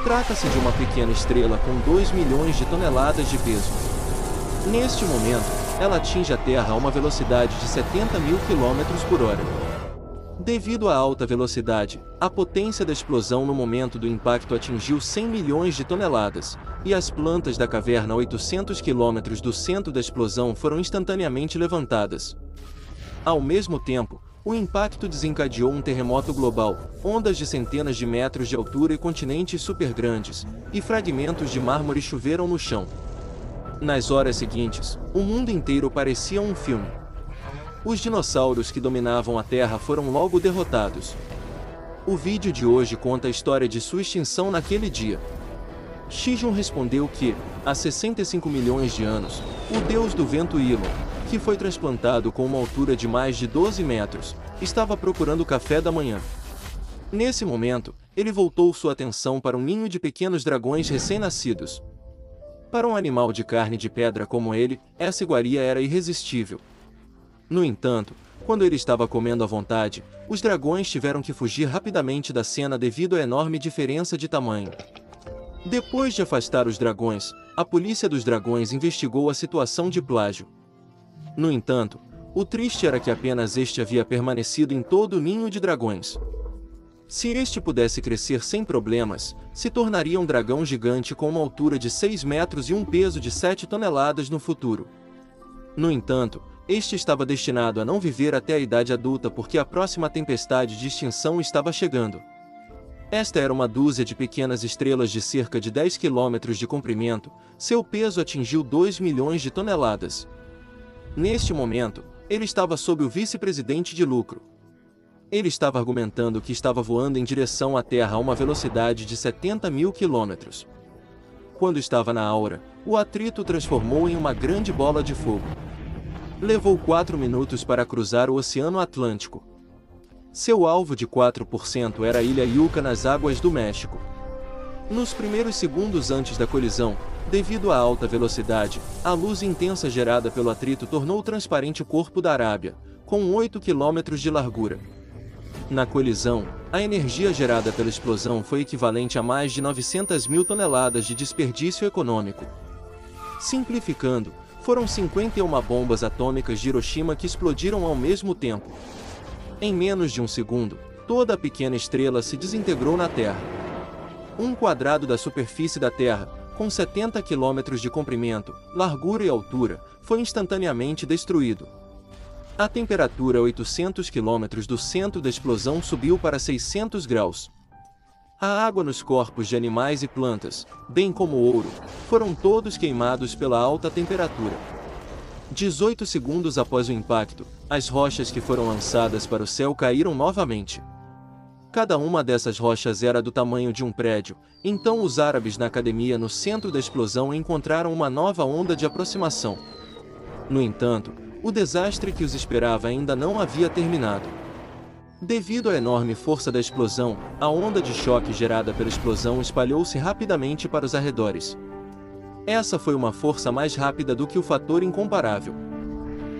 Trata-se de uma pequena estrela com 2 milhões de toneladas de peso. Neste momento, ela atinge a Terra a uma velocidade de 70 mil km por hora. Devido à alta velocidade, a potência da explosão no momento do impacto atingiu 100 milhões de toneladas, e as plantas da caverna a 800 km do centro da explosão foram instantaneamente levantadas. Ao mesmo tempo, o impacto desencadeou um terremoto global, ondas de centenas de metros de altura e continentes supergrandes, e fragmentos de mármore choveram no chão. Nas horas seguintes, o mundo inteiro parecia um filme. Os dinossauros que dominavam a Terra foram logo derrotados. O vídeo de hoje conta a história de sua extinção naquele dia. Shijun respondeu que, há 65 milhões de anos, o deus do vento Ilon, que foi transplantado com uma altura de mais de 12 metros, estava procurando café da manhã. Nesse momento, ele voltou sua atenção para um ninho de pequenos dragões recém-nascidos. Para um animal de carne de pedra como ele, essa iguaria era irresistível. No entanto, quando ele estava comendo à vontade, os dragões tiveram que fugir rapidamente da cena devido à enorme diferença de tamanho. Depois de afastar os dragões, a polícia dos dragões investigou a situação de plágio. No entanto, o triste era que apenas este havia permanecido em todo o ninho de dragões. Se este pudesse crescer sem problemas, se tornaria um dragão gigante com uma altura de 6 metros e um peso de 7 toneladas no futuro. No entanto, este estava destinado a não viver até a idade adulta porque a próxima tempestade de extinção estava chegando. Esta era uma dúzia de pequenas estrelas de cerca de 10 quilômetros de comprimento, seu peso atingiu 2 milhões de toneladas. Neste momento, ele estava sob o vice-presidente de lucro. Ele estava argumentando que estava voando em direção à Terra a uma velocidade de 70 mil quilômetros. Quando estava na aura, o atrito transformou em uma grande bola de fogo. Levou 4 minutos para cruzar o Oceano Atlântico. Seu alvo de 4% era a ilha Yucca nas águas do México. Nos primeiros segundos antes da colisão, devido à alta velocidade, a luz intensa gerada pelo atrito tornou transparente o corpo da Arábia, com 8 quilômetros de largura. Na colisão, a energia gerada pela explosão foi equivalente a mais de 900 mil toneladas de desperdício econômico. Simplificando, foram 51 bombas atômicas de Hiroshima que explodiram ao mesmo tempo. Em menos de um segundo, toda a pequena estrela se desintegrou na Terra. Um quadrado da superfície da Terra, com 70 quilômetros de comprimento, largura e altura, foi instantaneamente destruído. A temperatura a 800 quilômetros do centro da explosão subiu para 600 graus. A água nos corpos de animais e plantas, bem como o ouro, foram todos queimados pela alta temperatura. 18 segundos após o impacto, as rochas que foram lançadas para o céu caíram novamente. Cada uma dessas rochas era do tamanho de um prédio, então os árabes na academia no centro da explosão encontraram uma nova onda de aproximação. No entanto, o desastre que os esperava ainda não havia terminado. Devido à enorme força da explosão, a onda de choque gerada pela explosão espalhou-se rapidamente para os arredores. Essa foi uma força mais rápida do que o fator incomparável.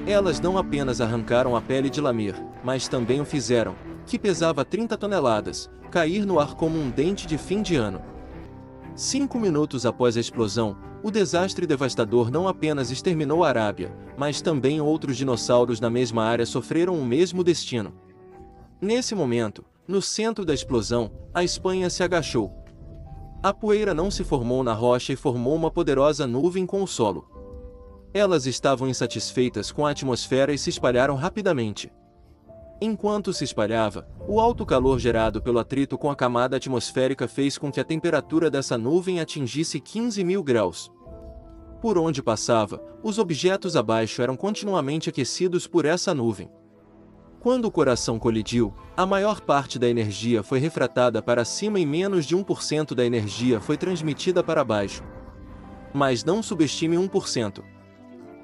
Elas não apenas arrancaram a pele de Lamir, mas também o fizeram, que pesava 30 toneladas, cair no ar como um dente de fim de ano. 5 minutos após a explosão, o desastre devastador não apenas exterminou a Arábia, mas também outros dinossauros na mesma área sofreram o mesmo destino. Nesse momento, no centro da explosão, a Espanha se agachou. A poeira não se formou na rocha e formou uma poderosa nuvem com o solo. Elas estavam insatisfeitas com a atmosfera e se espalharam rapidamente. Enquanto se espalhava, o alto calor gerado pelo atrito com a camada atmosférica fez com que a temperatura dessa nuvem atingisse 15 mil graus. Por onde passava, os objetos abaixo eram continuamente aquecidos por essa nuvem. Quando o coração colidiu, a maior parte da energia foi refratada para cima e menos de 1% da energia foi transmitida para baixo. Mas não subestime 1%.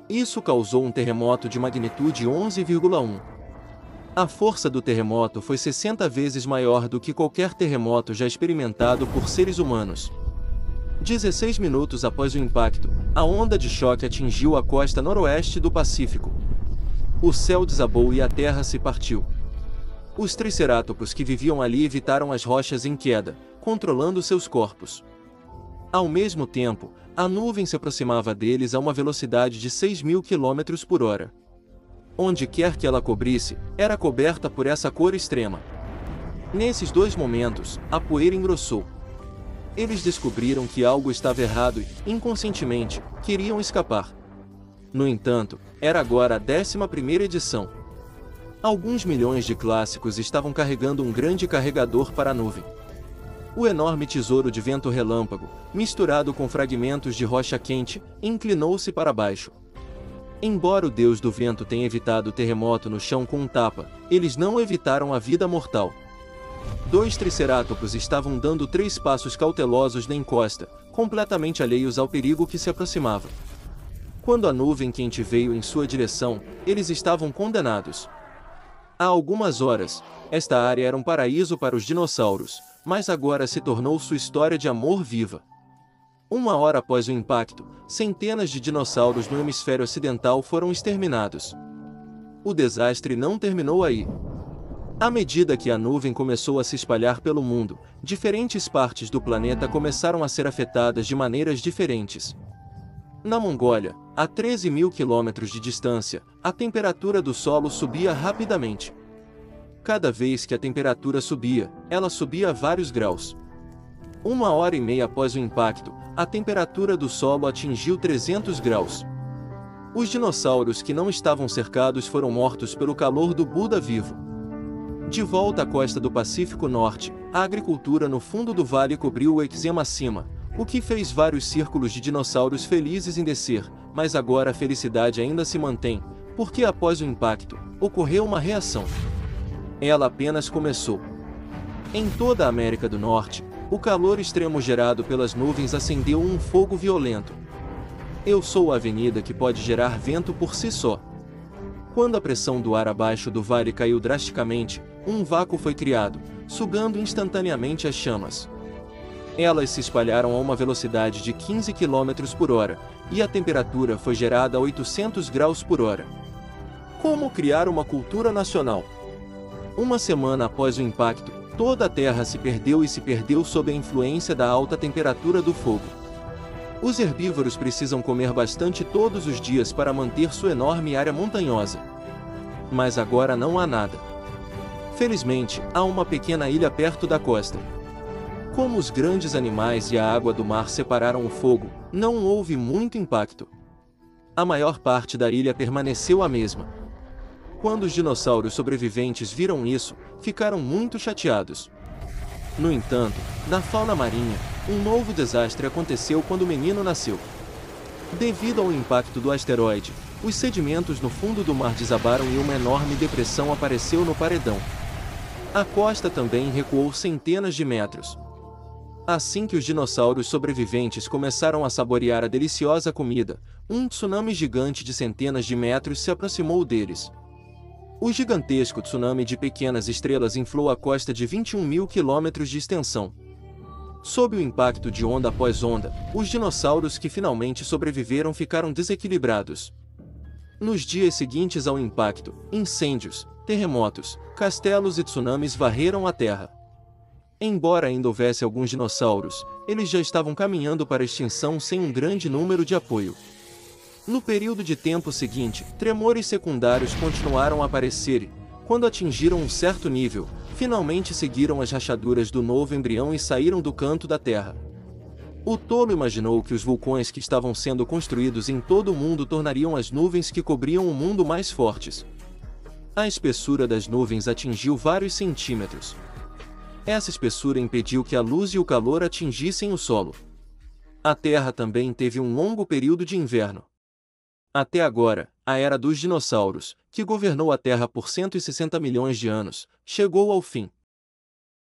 Isso causou um terremoto de magnitude 11,1. A força do terremoto foi 60 vezes maior do que qualquer terremoto já experimentado por seres humanos. 16 minutos após o impacto, a onda de choque atingiu a costa noroeste do Pacífico. O céu desabou e a terra se partiu. Os tricerátops que viviam ali evitaram as rochas em queda, controlando seus corpos. Ao mesmo tempo, a nuvem se aproximava deles a uma velocidade de 6.000 km por hora. Onde quer que ela cobrisse, era coberta por essa cor extrema. Nesses dois momentos, a poeira engrossou. Eles descobriram que algo estava errado e, inconscientemente, queriam escapar. No entanto, era agora a 11ª edição. Alguns milhões de clássicos estavam carregando um grande carregador para a nuvem. O enorme tesouro de vento relâmpago, misturado com fragmentos de rocha quente, inclinou-se para baixo. Embora o deus do vento tenha evitado o terremoto no chão com um tapa, eles não evitaram a vida mortal. 2 tricerátops estavam dando 3 passos cautelosos na encosta, completamente alheios ao perigo que se aproximava. Quando a nuvem quente veio em sua direção, eles estavam condenados. Há algumas horas, esta área era um paraíso para os dinossauros, mas agora se tornou sua história de amor viva. 1 hora após o impacto, centenas de dinossauros no hemisfério ocidental foram exterminados. O desastre não terminou aí. À medida que a nuvem começou a se espalhar pelo mundo, diferentes partes do planeta começaram a ser afetadas de maneiras diferentes. Na Mongólia, a 13.000 quilômetros de distância, a temperatura do solo subia rapidamente. Cada vez que a temperatura subia, ela subia vários graus. 1h30 após o impacto, a temperatura do solo atingiu 300 graus. Os dinossauros que não estavam cercados foram mortos pelo calor do Buda vivo. De volta à costa do Pacífico Norte, a agricultura no fundo do vale cobriu o eczema acima, o que fez vários círculos de dinossauros felizes em descer, mas agora a felicidade ainda se mantém, porque após o impacto, ocorreu uma reação. Ela apenas começou. Em toda a América do Norte, o calor extremo gerado pelas nuvens acendeu um fogo violento. Eu sou a avenida que pode gerar vento por si só. Quando a pressão do ar abaixo do vale caiu drasticamente, um vácuo foi criado, sugando instantaneamente as chamas. Elas se espalharam a uma velocidade de 15 km por hora, e a temperatura foi gerada a 800 graus por hora. Como criar uma cultura nacional? 1 semana após o impacto, toda a Terra se perdeu sob a influência da alta temperatura do fogo. Os herbívoros precisam comer bastante todos os dias para manter sua enorme área montanhosa. Mas agora não há nada. Felizmente, há uma pequena ilha perto da costa. Como os grandes animais e a água do mar separaram o fogo, não houve muito impacto. A maior parte da ilha permaneceu a mesma. Quando os dinossauros sobreviventes viram isso, ficaram muito chateados. No entanto, na fauna marinha, um novo desastre aconteceu quando o menino nasceu. Devido ao impacto do asteroide, os sedimentos no fundo do mar desabaram e uma enorme depressão apareceu no paredão. A costa também recuou centenas de metros. Assim que os dinossauros sobreviventes começaram a saborear a deliciosa comida, um tsunami gigante de centenas de metros se aproximou deles. O gigantesco tsunami de pequenas estrelas inflou a costa de 21.000 quilômetros de extensão. Sob o impacto de onda após onda, os dinossauros que finalmente sobreviveram ficaram desequilibrados. Nos dias seguintes ao impacto, incêndios, terremotos, castelos e tsunamis varreram a Terra. Embora ainda houvesse alguns dinossauros, eles já estavam caminhando para a extinção sem um grande número de apoio. No período de tempo seguinte, tremores secundários continuaram a aparecer e, quando atingiram um certo nível, finalmente seguiram as rachaduras do novo embrião e saíram do canto da Terra. O tolo imaginou que os vulcões que estavam sendo construídos em todo o mundo tornariam as nuvens que cobriam o mundo mais fortes. A espessura das nuvens atingiu vários centímetros. Essa espessura impediu que a luz e o calor atingissem o solo. A Terra também teve um longo período de inverno. Até agora, a era dos dinossauros, que governou a Terra por 160 milhões de anos, chegou ao fim.